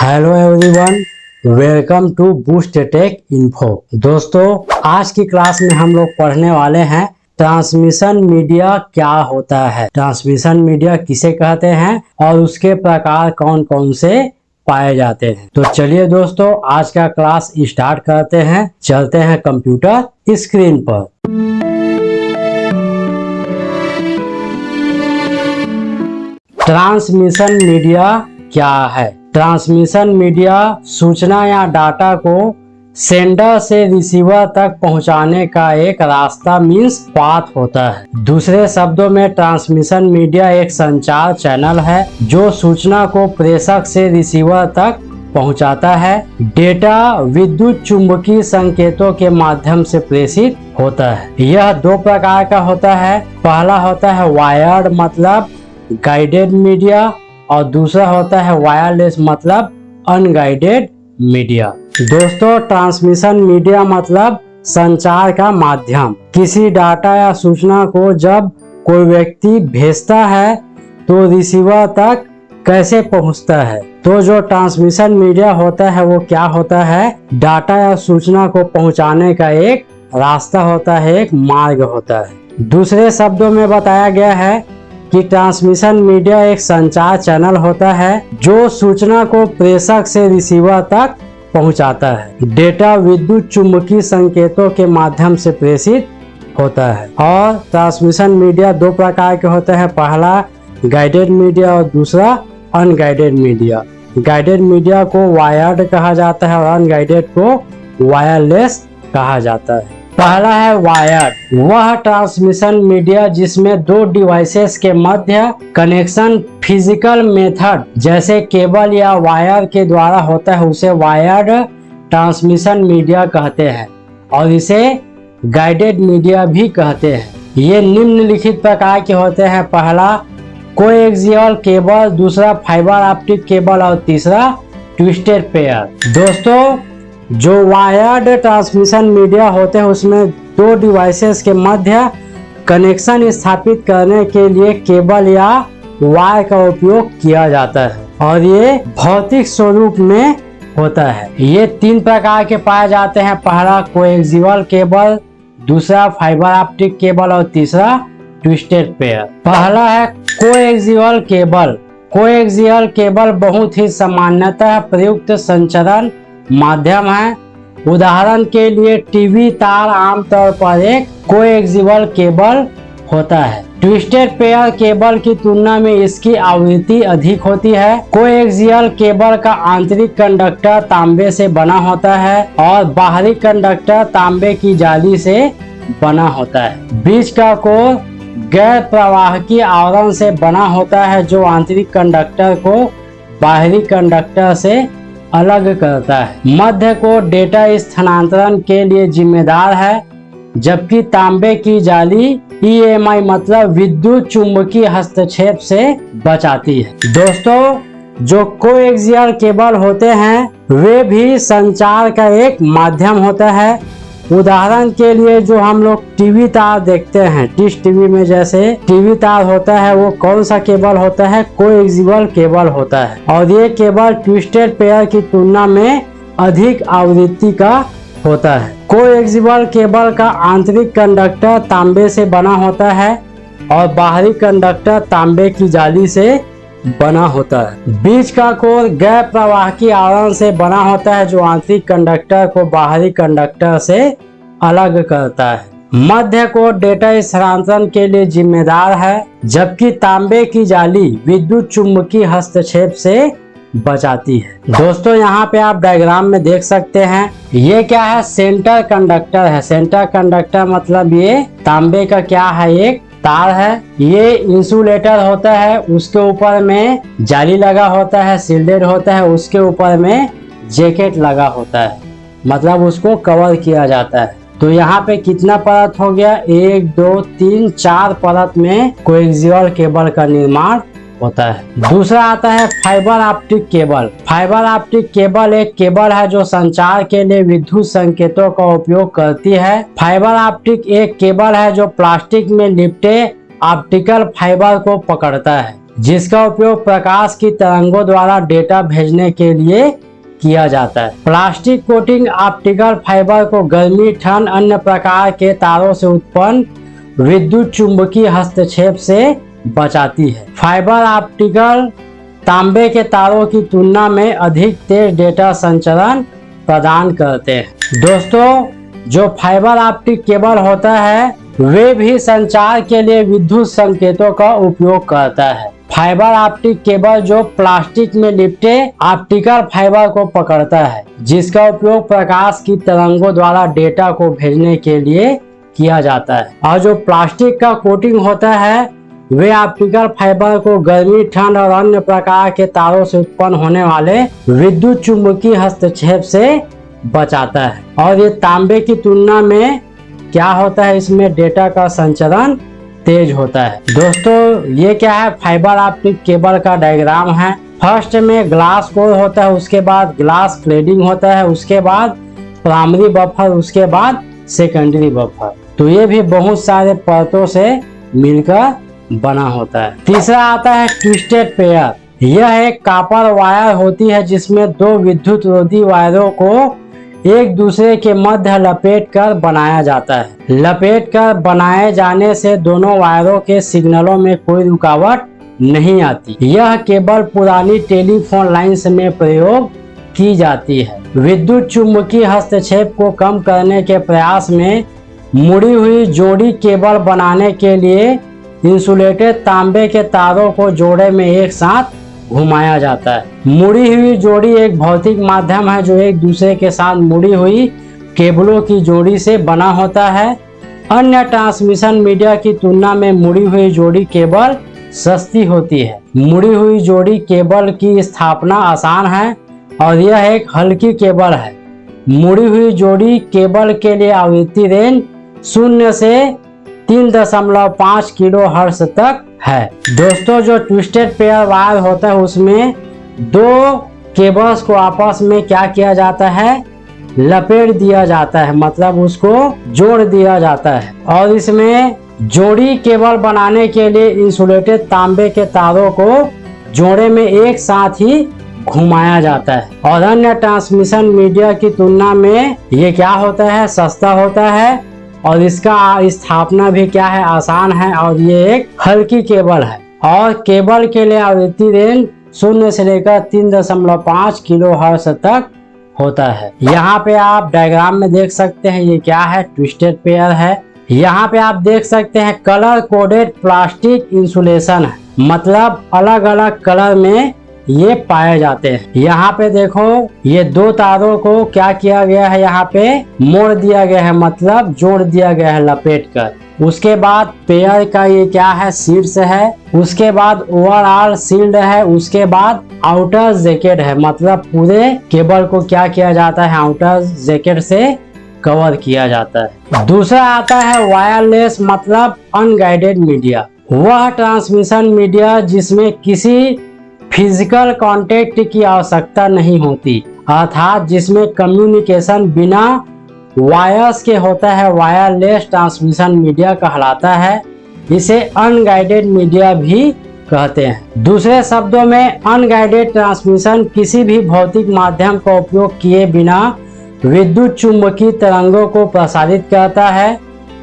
Hello everyone, welcome to Boost Tech Info. दोस्तों, आज की क्लास में हम लोग पढ़ने वाले हैं ट्रांसमिशन मीडिया क्या होता है, ट्रांसमिशन मीडिया किसे कहते हैं और उसके प्रकार कौन कौन से पाए जाते हैं। तो चलिए दोस्तों, आज का क्लास स्टार्ट करते हैं। चलते हैं कंप्यूटर स्क्रीन पर। ट्रांसमिशन मीडिया क्या है? ट्रांसमिशन मीडिया सूचना या डाटा को सेंडर से रिसीवर तक पहुंचाने का एक रास्ता मीन्स पाथ होता है। दूसरे शब्दों में ट्रांसमिशन मीडिया एक संचार चैनल है जो सूचना को प्रेषक से रिसीवर तक पहुंचाता है। डेटा विद्युत चुंबकीय संकेतों के माध्यम से प्रेषित होता है। यह दो प्रकार का होता है। पहला होता है वायर्ड मतलब गाइडेड मीडिया और दूसरा होता है वायरलेस मतलब अनगाइडेड मीडिया। दोस्तों, ट्रांसमिशन मीडिया मतलब संचार का माध्यम। किसी डाटा या सूचना को जब कोई व्यक्ति भेजता है तो रिसीवर तक कैसे पहुंचता है। तो जो ट्रांसमिशन मीडिया होता है वो क्या होता है? डाटा या सूचना को पहुंचाने का एक रास्ता होता है, एक मार्ग होता है। दूसरे शब्दों में बताया गया है कि ट्रांसमिशन मीडिया एक संचार चैनल होता है जो सूचना को प्रेषक से रिसीवर तक पहुंचाता है। डेटा विद्युत चुंबकीय संकेतों के माध्यम से प्रेषित होता है। और ट्रांसमिशन मीडिया दो प्रकार के होते हैं। पहला गाइडेड मीडिया और दूसरा अनगाइडेड मीडिया। गाइडेड मीडिया को वायर्ड कहा जाता है और अनगाइडेड को वायरलेस कहा जाता है। पहला है वायर्ड। वह ट्रांसमिशन मीडिया जिसमें दो डिवाइसेस के मध्य कनेक्शन फिजिकल मेथड जैसे केबल या वायर के द्वारा होता है उसे वायर्ड ट्रांसमिशन मीडिया कहते हैं और इसे गाइडेड मीडिया भी कहते हैं। ये निम्नलिखित प्रकार के होते हैं। पहला कोएक्सियल केबल, दूसरा फाइबर ऑप्टिक केबल और तीसरा ट्विस्टेड पेयर। दोस्तों, जो वायर्ड ट्रांसमिशन मीडिया होते हैं उसमें दो डिवाइसेस के मध्य कनेक्शन स्थापित करने के लिए केबल या वायर का उपयोग किया जाता है और ये भौतिक स्वरूप में होता है। ये तीन प्रकार के पाए जाते हैं। पहला कोएक्सियल केबल, दूसरा फाइबर ऑप्टिक केबल और तीसरा ट्विस्टेड पेयर। पहला है कोएक्सियल केबल। कोएक्सियल केबल बहुत ही सामान्यतः प्रयुक्त संचरण माध्यम है। उदाहरण के लिए टीवी तार आमतौर पर एक कोएक्सियल केबल होता है। ट्विस्टेड पेयर केबल की तुलना में इसकी आवृत्ति अधिक होती है। कोएक्सियल केबल का आंतरिक कंडक्टर तांबे से बना होता है और बाहरी कंडक्टर तांबे की जाली से बना होता है। बीच का कोर गैर प्रवाहकीय आवरण से बना होता है जो आंतरिक कंडक्टर को बाहरी कंडक्टर से अलग करता है। मध्य को डेटा स्थानांतरण के लिए जिम्मेदार है जबकि तांबे की जाली EMI मतलब विद्युत चुंबकीय हस्तक्षेप से बचाती है। दोस्तों, जो कोएक्सियल केबल होते हैं वे भी संचार का एक माध्यम होता है। उदाहरण के लिए जो हम लोग टीवी तार देखते हैं, डिश टीवी में जैसे टीवी तार होता है वो कौन सा केबल होता है? कोएक्सियल केबल होता है और ये केबल ट्विस्टेड पेयर की तुलना में अधिक आवृत्ति का होता है। कोएक्सियल केबल का आंतरिक कंडक्टर तांबे से बना होता है और बाहरी कंडक्टर तांबे की जाली से बना होता है। बीच का कोर गैर प्रवाहकीय आवरण से बना होता है जो आंतरिक कंडक्टर को बाहरी कंडक्टर से अलग करता है। मध्य को डेटा स्थानांतरण के लिए जिम्मेदार है जबकि तांबे की जाली विद्युत चुंबकीय हस्तक्षेप से बचाती है। दोस्तों, यहाँ पे आप डायग्राम में देख सकते हैं ये क्या है? सेंटर कंडक्टर है। सेंटर कंडक्टर मतलब ये तांबे का क्या है? एक तार है। ये इंसुलेटर होता है, उसके ऊपर में जाली लगा होता है, सील्डेड होता है, उसके ऊपर में जैकेट लगा होता है, मतलब उसको कवर किया जाता है। तो यहाँ पे कितना परत हो गया? 1 2 3 4 परत में कोएक्सियल केबल का निर्माण होता है। दूसरा आता है fibre optic cable. Fibre optic cable एक केबल है जो संचार के लिए विद्युत संकेतों का उपयोग करती है। फाइबर ऑप्टिक एक केबल है जो प्लास्टिक में लिपटे ऑप्टिकल फाइबर को पकड़ता है जिसका उपयोग प्रकाश की तरंगों द्वारा डेटा भेजने के लिए किया जाता है। प्लास्टिक कोटिंग ऑप्टिकल फाइबर को गर्मी, ठंड, अन्य प्रकार के तारों से उत्पन्न विद्युत चुंबकीय हस्तक्षेप से बचाती है। फाइबर ऑप्टिकल तांबे के तारों की तुलना में अधिक तेज डेटा संचरण प्रदान करते हैं। दोस्तों, जो फाइबर ऑप्टिक केबल होता है वे भी संचार के लिए विद्युत संकेतों का उपयोग करता है। फाइबर ऑप्टिक केबल जो प्लास्टिक में लिपटे ऑप्टिकल फाइबर को पकड़ता है, जिसका उपयोग प्रकाश की तरंगों द्वारा डेटा को भेजने के लिए किया जाता है। और जो प्लास्टिक का कोटिंग होता है वे ऑप्टिकल फाइबर को गर्मी, ठंड और अन्य प्रकार के तारों से उत्पन्न होने वाले विद्युत चुंबकीय हस्तक्षेप से बचाता है। और ये तांबे की तुलना में क्या होता है, इसमें डेटा का संचरण तेज होता है। दोस्तों, ये क्या है, फाइबर ऑप्टिक केबल का डायग्राम है। फर्स्ट में ग्लास कोर होता है, उसके बाद ग्लास क्लेडिंग होता है, उसके बाद प्राइमरी बफर, उसके बाद सेकेंडरी बफर। तो ये भी बहुत सारे परतों से मिलकर बना होता है। तीसरा आता है ट्विस्टेड पेयर। यह एक कॉपर वायर होती है जिसमें दो विद्युत रोधी वायरों को एक दूसरे के मध्य लपेट कर बनाया जाता है। लपेट कर बनाए जाने से दोनों वायरों के सिग्नलों में कोई रुकावट नहीं आती। यह केबल पुरानी टेलीफोन लाइन्स में प्रयोग की जाती है। विद्युत चुंबकीय हस्तक्षेप को कम करने के प्रयास में मुड़ी हुई जोड़ी केबल बनाने के लिए इंसुलेटेड तांबे के तारों को जोड़े में एक साथ घुमाया जाता है। मुड़ी हुई जोड़ी एक भौतिक माध्यम है जो एक दूसरे के साथ मुड़ी हुई केबलों की जोड़ी से बना होता है। अन्य ट्रांसमिशन मीडिया की तुलना में मुड़ी हुई जोड़ी केबल सस्ती होती है। मुड़ी हुई जोड़ी केबल की स्थापना आसान है और यह एक हल्की केबल है। मुड़ी हुई जोड़ी केबल के लिए आवृत्ति रेंज 0 से 3.5 किलो हर्ट्ज तक है। दोस्तों, जो ट्विस्टेड पेयर वायर होता है उसमें दो केबल्स को आपस में क्या किया जाता है, लपेट दिया जाता है, मतलब उसको जोड़ दिया जाता है। और इसमें जोड़ी केबल बनाने के लिए इंसुलेटेड तांबे के तारों को जोड़े में एक साथ ही घुमाया जाता है। और अन्य ट्रांसमिशन मीडिया की तुलना में ये क्या होता है, सस्ता होता है और इसका स्थापना भी क्या है, आसान है। और ये एक हल्की केबल है और केबल के लिए आवृत्ति रेंज 0 से लेकर 3.5 किलो हर्ट्ज तक होता है। यहाँ पे आप डायग्राम में देख सकते हैं ये क्या है, ट्विस्टेड पेयर है। यहाँ पे आप देख सकते हैं कलर कोडेड प्लास्टिक इंसुलेशन है, मतलब अलग अलग कलर में ये पाए जाते हैं। यहाँ पे देखो ये दो तारों को क्या किया गया है, यहाँ पे मोड़ दिया गया है, मतलब जोड़ दिया गया है लपेट कर। उसके बाद पेयर का ये क्या है, शीर्ष है। उसके बाद ओवरऑल शील्ड है। उसके बाद आउटर जैकेट है, मतलब पूरे केबल को क्या किया जाता है, आउटर जैकेट से कवर किया जाता है। दूसरा आता है वायरलेस, मतलब अनगाइडेड मीडिया। वह ट्रांसमिशन मीडिया जिसमें किसी फिजिकल कांटेक्ट की आवश्यकता नहीं होती, अर्थात जिसमें कम्युनिकेशन बिना वायर्स के होता है, वायरलेस ट्रांसमिशन मीडिया कहलाता है। इसे अनगाइडेड मीडिया भी कहते हैं। दूसरे शब्दों में अनगाइडेड ट्रांसमिशन किसी भी भौतिक माध्यम का उपयोग किए बिना विद्युत चुंबकीय तरंगों को प्रसारित करता है,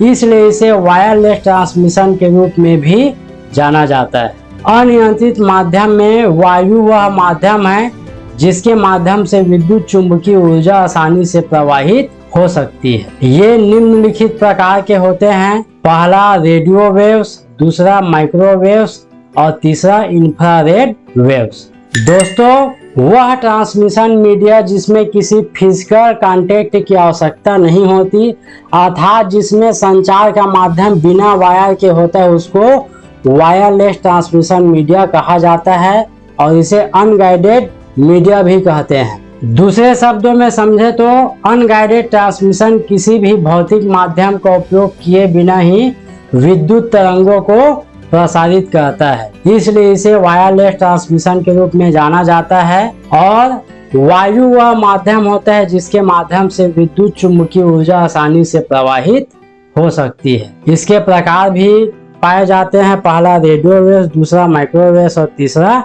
इसलिए इसे वायरलेस ट्रांसमिशन के रूप में भी जाना जाता है। अनियंत्रित माध्यम में वायु वह माध्यम है जिसके माध्यम से विद्युत चुंबकीय ऊर्जा आसानी से प्रवाहित हो सकती है। ये निम्नलिखित प्रकार के होते हैं, पहला रेडियो वेव्स, दूसरा माइक्रोवेव्स और तीसरा इंफ्रारेड वेव्स। दोस्तों, वह ट्रांसमिशन मीडिया जिसमें किसी फिजिकल कांटेक्ट की आवश्यकता नहीं होती, अर्थात जिसमें संचार का माध्यम बिना वायर के होता है, उसको वायरलेस ट्रांसमिशन मीडिया कहा जाता है और इसे अनगाइडेड मीडिया भी कहते हैं। दूसरे शब्दों में समझे तो अनगाइडेड ट्रांसमिशन किसी भी भौतिक माध्यम का उपयोग किए बिना ही विद्युत तरंगों को प्रसारित करता है, इसलिए इसे वायरलेस ट्रांसमिशन के रूप में जाना जाता है। और वायु वह माध्यम होता है जिसके माध्यम से विद्युत चुंबकीय ऊर्जा आसानी से प्रवाहित हो सकती है। इसके प्रकार भी पाए जाते हैं। पहला रेडियो वेव्स, दूसरा माइक्रोवेव्स और तीसरा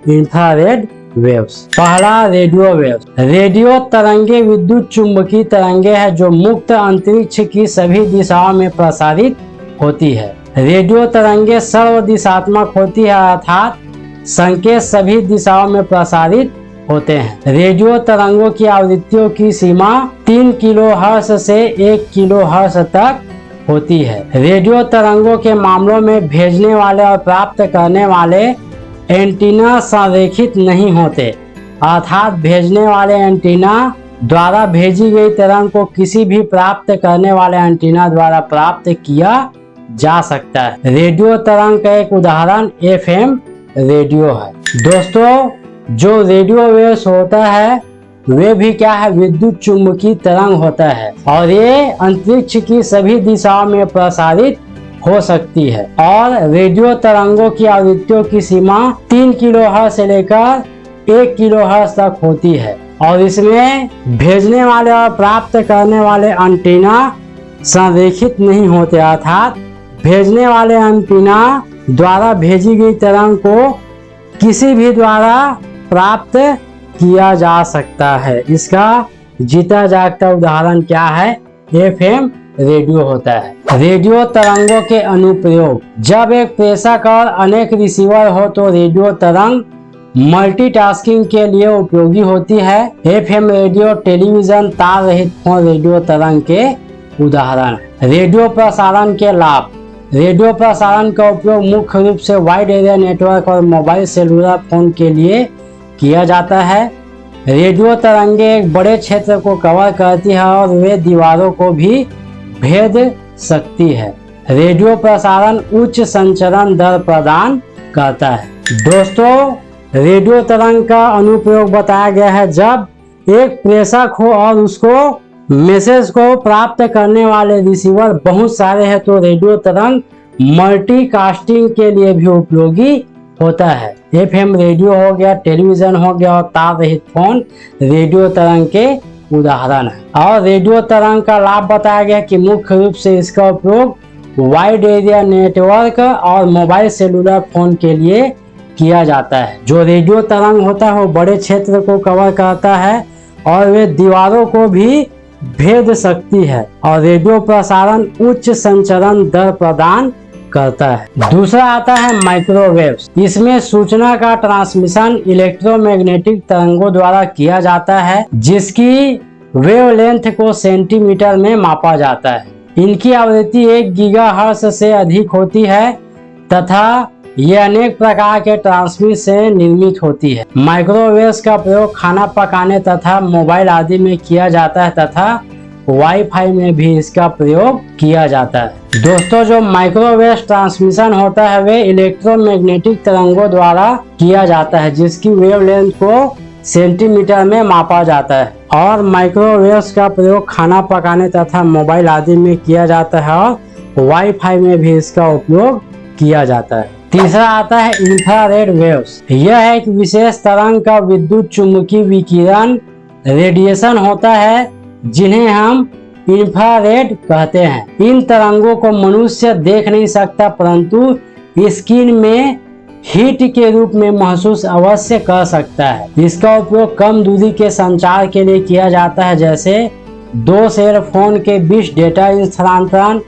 इंफ्रारेड वेव्स। पहला रेडियो वेव्स। रेडियो तरंगे विद्युत चुंबकीय तरंगे है जो मुक्त अंतरिक्ष की सभी दिशाओं में प्रसारित होती है। रेडियो तरंगे सर्वदिशात्मक होती है, अर्थात संकेत सभी दिशाओं में प्रसारित होते हैं। रेडियो तरंगों की आवृत्तियों की सीमा 3 किलोहर्ट्ज से 1 किलोहर्ट्ज तक होती है। रेडियो तरंगों के मामलों में भेजने वाले और प्राप्त करने वाले एंटीना संरेखित नहीं होते, अर्थात भेजने वाले एंटीना द्वारा भेजी गई तरंग को किसी भी प्राप्त करने वाले एंटीना द्वारा प्राप्त किया जा सकता है। रेडियो तरंग का एक उदाहरण FM रेडियो है। दोस्तों, जो रेडियो वेव्स होता है वे भी क्या है, विद्युत चुंबकीय तरंग होता है और ये अंतरिक्ष की सभी दिशाओं में प्रसारित हो सकती है। और रेडियो तरंगों की आवृत्तियों की सीमा 3 किलोहर्ट्ज से लेकर 1 किलोहर्ट्ज तक होती है और इसमें भेजने वाले और प्राप्त करने वाले एंटीना संरेखित नहीं होते, अर्थात भेजने वाले एंटीना द्वारा भेजी गई तरंग को किसी भी द्वारा प्राप्त किया जा सकता है। इसका जीता जागता उदाहरण क्या है, FM रेडियो होता है। रेडियो तरंगों के अनुप्रयोग। जब एक प्रेषक और अनेक रिसीवर हो तो रेडियो तरंग मल्टीटास्किंग के लिए उपयोगी होती है। FM रेडियो, टेलीविजन, तार रहित फोन रेडियो तरंग के उदाहरण। रेडियो प्रसारण के लाभ। रेडियो प्रसारण का उपयोग मुख्य रूप से वाइड एरिया नेटवर्क और मोबाइल सेलुलर फोन के लिए किया जाता है। रेडियो तरंगे एक बड़े क्षेत्र को कवर करती है और वे दीवारों को भी भेद सकती है। रेडियो प्रसारण उच्च संचरण दर प्रदान करता है। दोस्तों, रेडियो तरंग का अनुप्रयोग बताया गया है जब एक प्रेषक हो और उसको मैसेज को प्राप्त करने वाले रिसीवर बहुत सारे हैं तो रेडियो तरंग मल्टीकास्टिंग के लिए भी उपयोगी होता है। FM रेडियो हो गया, टेलीविजन हो गया और तार रहित फोन रेडियो तरंग के उदाहरण है। और रेडियो तरंग का लाभ बताया गया कि मुख्य रूप से इसका उपयोग वाइड एरिया नेटवर्क और मोबाइल सेलुलर फोन के लिए किया जाता है। जो रेडियो तरंग होता है वो बड़े क्षेत्र को कवर करता है और वे दीवारों को भी भेद सकती है और रेडियो प्रसारण उच्च संचरण दर प्रदान करता है। दूसरा आता है माइक्रोवेव्स। इसमें सूचना का ट्रांसमिशन इलेक्ट्रोमैग्नेटिक तरंगों द्वारा किया जाता है जिसकी वेवलेंथ को सेंटीमीटर में मापा जाता है। इनकी आवृत्ति 1 गीगाहर्ट्ज से अधिक होती है तथा ये अनेक प्रकार के ट्रांसमिट से निर्मित होती है। माइक्रोवेव्स का प्रयोग खाना पकाने तथा मोबाइल आदि में किया जाता है तथा वाईफाई में भी इसका प्रयोग किया जाता है। दोस्तों, जो माइक्रोवेव ट्रांसमिशन होता है वे इलेक्ट्रोमैग्नेटिक तरंगों द्वारा किया जाता है जिसकी वेवलेंथ को सेंटीमीटर में मापा जाता है और माइक्रोवेव्स का प्रयोग खाना पकाने तथा मोबाइल आदि में किया जाता है और वाईफाई में भी इसका उपयोग किया जाता है। तीसरा आता है इंफ्रारेड वेव्स। यह एक विशेष तरंग का विद्युत चुंबकीय विकिरण रेडिएशन होता है जिन्हें हम इंफ्रारेड कहते हैं। इन तरंगों को मनुष्य देख नहीं सकता परंतु स्किन में हीट के रूप में महसूस अवश्य कर सकता है। इसका उपयोग कम दूरी के संचार के लिए किया जाता है जैसे 2 सेल फोन के बीच डेटा स्थानांतरण,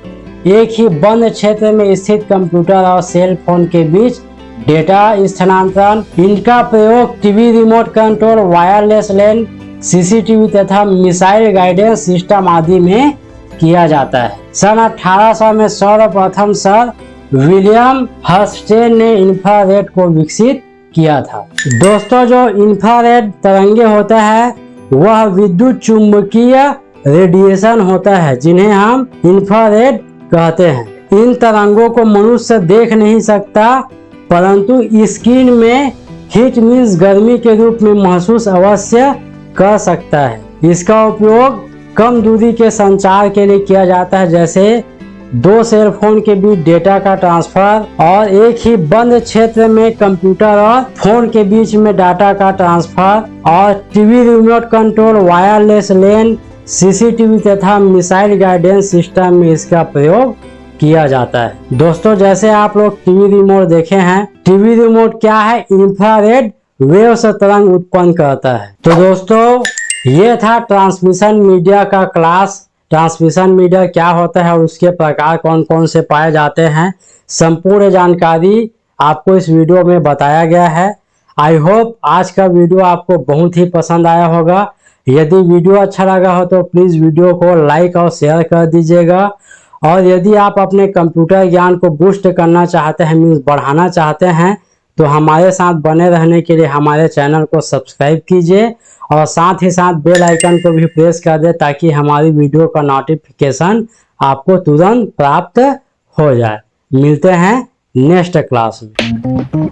एक ही बंद क्षेत्र में स्थित कंप्यूटर और सेल फोन के बीच डेटा स्थानांतरण। इनका प्रयोग टीवी रिमोट कंट्रोल, वायरलेस लैन, CCTV तथा मिसाइल गाइडेंस सिस्टम आदि में किया जाता है। सन 1800 में सर्वप्रथम सर विलियम हर्स्टेन ने इंफ्रारेड को विकसित किया था। दोस्तों, जो इंफ्रारेड तरंगे होता है वह विद्युत चुंबकीय रेडिएशन होता है जिन्हें हम इंफ्रारेड कहते हैं। इन तरंगों को मनुष्य देख नहीं सकता परंतु स्किन में हीट मीन्स गर्मी के रूप में महसूस अवश्य कर सकता है। इसका उपयोग कम दूरी के संचार के लिए किया जाता है जैसे 2 सेल फोन के बीच डेटा का ट्रांसफर और एक ही बंद क्षेत्र में कंप्यूटर और फोन के बीच में डाटा का ट्रांसफर और टीवी रिमोट कंट्रोल, वायरलेस लैन, CCTV तथा मिसाइल गाइडेंस सिस्टम में इसका प्रयोग किया जाता है। दोस्तों जैसे आप लोग टीवी रिमोट देखे हैं, टीवी रिमोट क्या है, इंफ्रारेड वेव से तरंग उत्पन्न करता है। तो दोस्तों ये था ट्रांसमिशन मीडिया का क्लास। ट्रांसमिशन मीडिया क्या होता है और उसके प्रकार कौन कौन से पाए जाते हैं, संपूर्ण जानकारी आपको इस वीडियो में बताया गया है। आई होप आज का वीडियो आपको बहुत ही पसंद आया होगा। यदि वीडियो अच्छा लगा हो तो प्लीज़ वीडियो को लाइक और शेयर कर दीजिएगा। और यदि आप अपने कंप्यूटर ज्ञान को बूस्ट करना चाहते हैं, मीन्स बढ़ाना चाहते हैं, तो हमारे साथ बने रहने के लिए हमारे चैनल को सब्सक्राइब कीजिए और साथ ही साथ बेल आइकन को भी प्रेस कर दे ताकि हमारी वीडियो का नोटिफिकेशन आपको तुरंत प्राप्त हो जाए। मिलते हैं नेक्स्ट क्लास में।